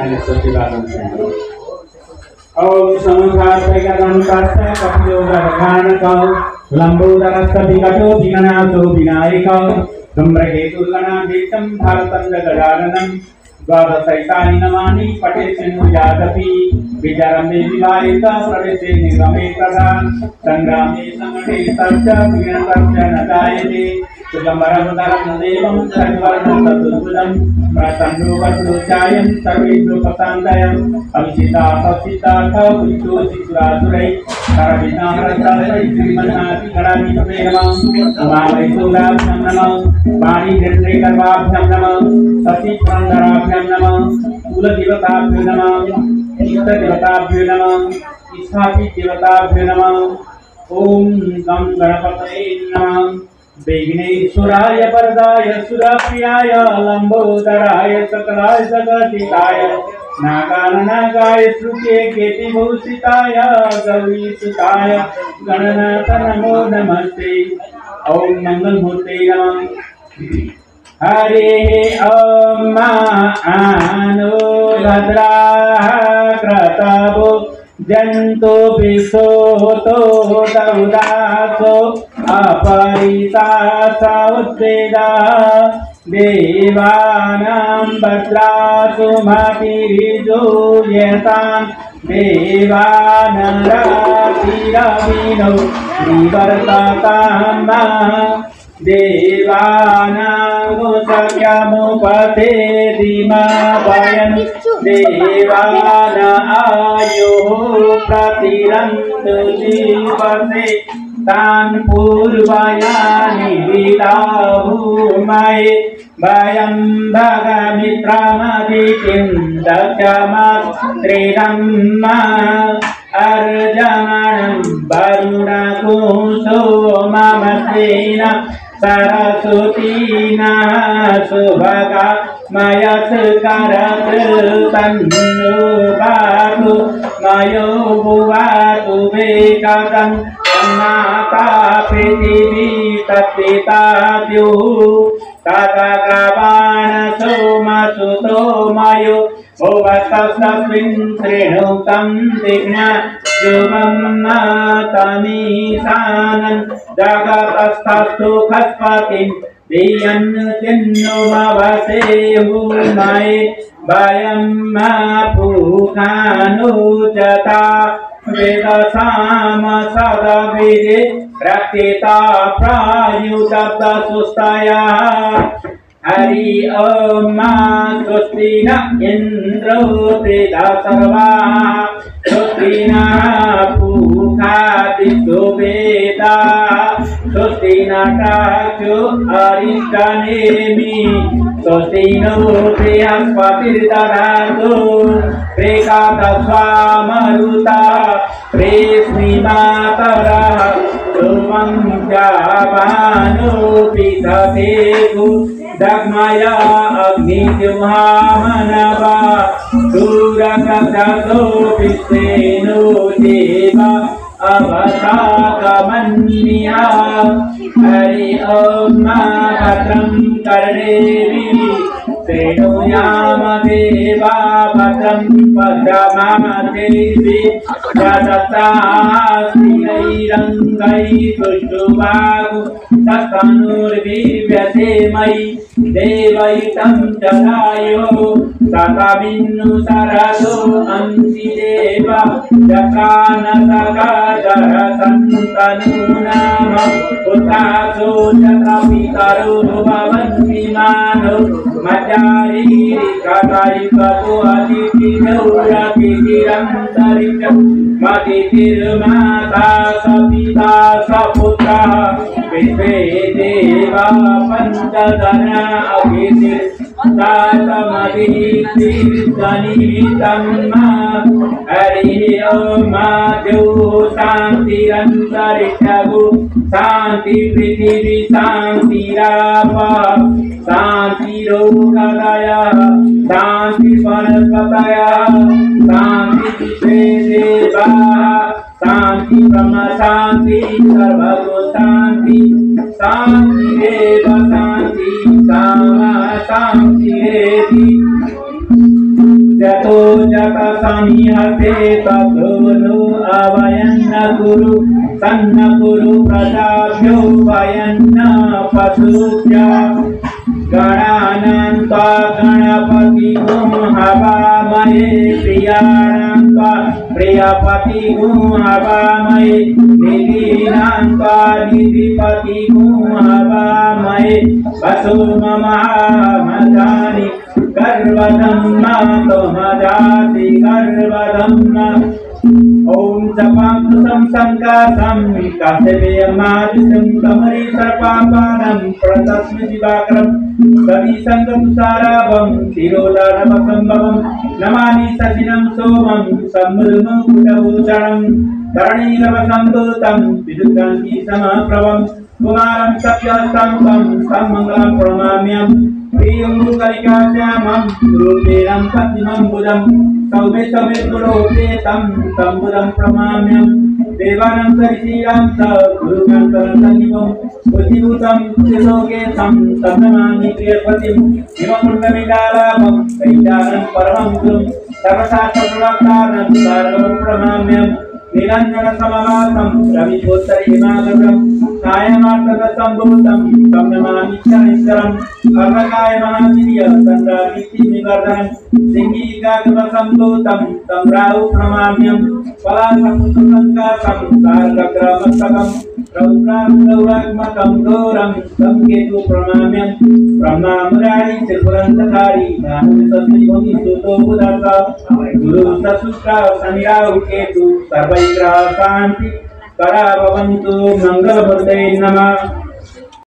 and Sativadan. Om Samukhasakadam Kasta Kapyodaganakam Lambodarastavikatu Vinanaso Vinayikam Dumbrahetulana Vitam Bharatam Jagadanam Dvadasaitani Namani Patesenu Yadapi Vijarambe Vivarita Pradese Nirame Pradhan Sangrame Samate Sarja Vinasarja Nadayate Sugambaram Devam Sarvaram Tatududam Prasandu Vatluchayam Sarvidru Pasandayam Abhisita Sapsita Kavitu Sisuradurai Karavita Rasai Srimanati Karami Prenamam Umavai Sudabhyam Namam Bani Gendri Karvabhyam Namam Sati Prandarabhyam Namam Kula Devatabhyam Namam Ista Devatabhyam Namam Ishapi Devatabhyam Namam Om Gam Ganapataye Namam Vigneswaraya Vardaya Surapriyaya Lambodharaya Sakalaya Sagaditaya Naganagaya Srutye Keti Bhusitaya Gauri Sutaya Gananatha Namo Namaste Om Mangal Murte Namam Hare Om Anu Bhadra Kratabo Janto Pisoto Daudaso Aparita Sautreda Devanam Bhadra Sumati Juliatan Devanara Tiravino Nivartatama Devana Gosakyamu Pate Dima Bayan Devana Ayo Pratirantu Jivase Tan Purvayani Vidahu Mai Bayam Bhagamitra Dakshamat Tridamma Arjamanam Varuna Kuso Mamasena Saraswatina Subhaga Mayasakarat Tannu Bhatu Mayo Bhuvatu Vekadam Nata Prithivi Tatita Vyu Tata Gravana Soma Suto Mayo Bhuvastasmin Srinutam Digna Yubam Matami Sanan Jagatastastu Khaspatim Diyan Jinnu Mavase Humai Bayam Mapukhanu Jata Vedasama Sada Vede Rakita Prayutabda Sustaya Hari Oma Sustina Indra Preda Sarva Sustina Pukhati Subeda Sustina Tachu Ariskanemi Sustino Priyaspati Dadatu Prekata Swamaruta Presmi Matara Sumam Javanu Pitateku Dagmaya Agni Juhamanava Durakatato Pistenu Deva Avasaka Manya Hari Om Bhatram Karnevi Senuyama Deva Bhatram Padama Devi Yadata Srirairangai Pushtuvagu Tatanur Vivyate Mai Devaitam Jatayo Satabinnu Sarado Anti Deva Jakana Sagadara Santanu Nama Utaso Jatapitaru Bhavanti Mano Majari Katai Kato Aditi Gaura Pitiram Tarikam Maditir Mata Sapita Saputra Vive Deva Panchadana Agitir Tatamadi Tirtani Tamma Hari Om Madhu Santi Antarikyagu Santi Prithivi Santi Rapa Santi Rogadaya Santi Vanaspataya Santi Deva Santi Brahma Santi Sarvago Santi Santi Deva Santi Sama Santi Devi Jato यत समीहते ततो अवयन्न कुरु तन्न कुरु प्रजाभ्यो वयन्न पशुभ्य गणानां त्वा गणपतिगुं हवामहे प्रियाणां त्वा प्रियपतिगुं हवामहे निधीनां त्वा निधिपतिगुं हवामहे वसो ममामदानि गर्वधम्मा तोमजाति गर्वधम्मा ओम जपांकुशं संकाशं काशवेयमादिशं तमरी सर्पापानं प्रतस्मि दिवाकरं कविसङ्गतुषाराभं शिरोदानवसम्भवं नमामि सचिनं सोमं सम्मृदुमुकुटभूषणं धरणीगर्भसम्भूतं विद्युत्कान्ति समप्रभं कुमारं सत्यसम्भं सम्मङ्गलं प्रणमाम्यहं प्रियं रूपेणं पद्मं बुधं सौम्ये सौम्ये गुरोपेतं तं बुधं प्रमाम्यहं देवानां सरिषीणां च गुरुकान्तरसन्निभं बुद्धिभूतं त्रिलोके तं नमामि प्रियपतिं हिमकुण्डमिडालाभं कैलानं परमं गुरुं सर्वशास्त्रप्रवक्तारं भार्गवं प्रमाम्यहं निरञ्जन समवासं रविशोत्तरहिमागतं सायमार्तकसम्भूतं तं नमामि शनिश्चरं कर्णकाय महावीर्य चन्द्रादित्यनिवर्धनं सिंहीकाग्रसम्भूतं तं राहु प्रमाम्यहं पलाशपुष्पसङ्काशं सार्गग्रमस्तकं रौद्राग्मकं घोरं तं केतु प्रमाम्यहं ब्रह्मामुरारी त्रिपुरन्तकारी भानुसंविभूमिसुतो बुधः गुरु सशुक्र शनिराहु केतु सर्वैग्रह शान्ति करा भवन्तु मंगलमूर्तये नमः।